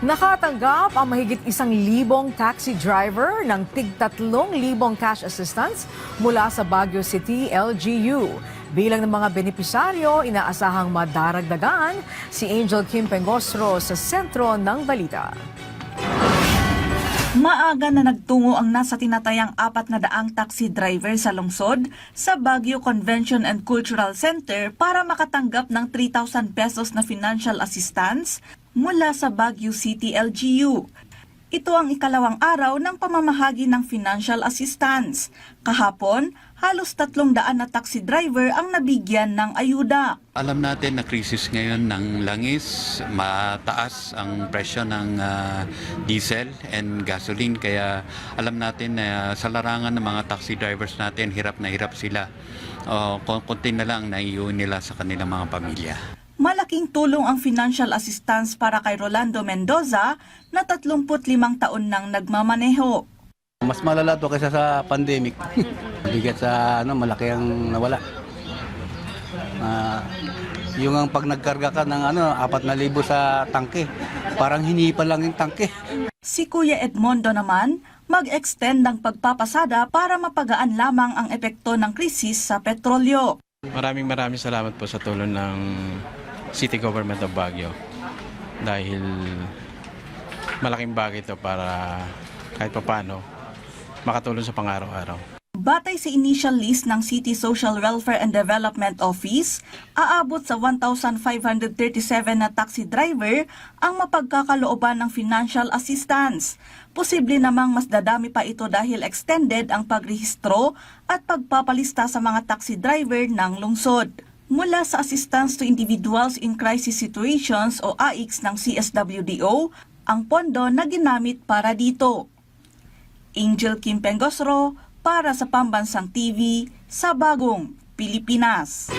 Nakatanggap ang mahigit 1,000 taxi driver ng tig-3,000 cash assistance mula sa Baguio City LGU. Bilang ng mga benepisaryo, inaasahang madaragdagan si Angel Kim Pengosro sa sentro ng balita. Maaga na nagtungo ang nasa tinatayang 400 taxi driver sa lungsod sa Baguio Convention and Cultural Center para makatanggap ng 3,000 pesos na financial assistance mula sa Baguio City LGU. Ito ang ikalawang araw ng pamamahagi ng financial assistance. Kahapon, halos 300 na taxi driver ang nabigyan ng ayuda. Alam natin na krisis ngayon ng langis, mataas ang presyo ng diesel and gasoline. Kaya alam natin na sa larangan ng mga taxi drivers natin, hirap na hirap sila. Konti na lang naiuwi nila sa kanilang mga pamilya. Malaking tulong ang financial assistance para kay Rolando Mendoza na 35 taon nang nagmamaneho. Mas malala to kaysa sa pandemic. Bigat sa malaki ang nawala. Yung ang pag nagkarga ka ng 4,000 sa tangke, parang hinipa lang yung tangke. Si Kuya Edmondo naman, mag-extend ang pagpapasada para mapagaan lamang ang epekto ng krisis sa petrolyo. Maraming salamat po sa tulong ng City Government of Baguio dahil malaking bagay ito para kahit papaano makatulong sa pang-araw-araw. Batay sa initial list ng City Social Welfare and Development Office, aabot sa 1,537 na taxi driver ang mapagkakalooban ng financial assistance. Posible namang mas dadami pa ito dahil extended ang pagrehistro at pagpapalista sa mga taxi driver ng lungsod. Mula sa Assistance to Individuals in Crisis Situations o AICS ng CSWDO, ang pondo na ginamit para dito. Angel Kim Pengosro para sa Pambansang TV sa Bagong Pilipinas.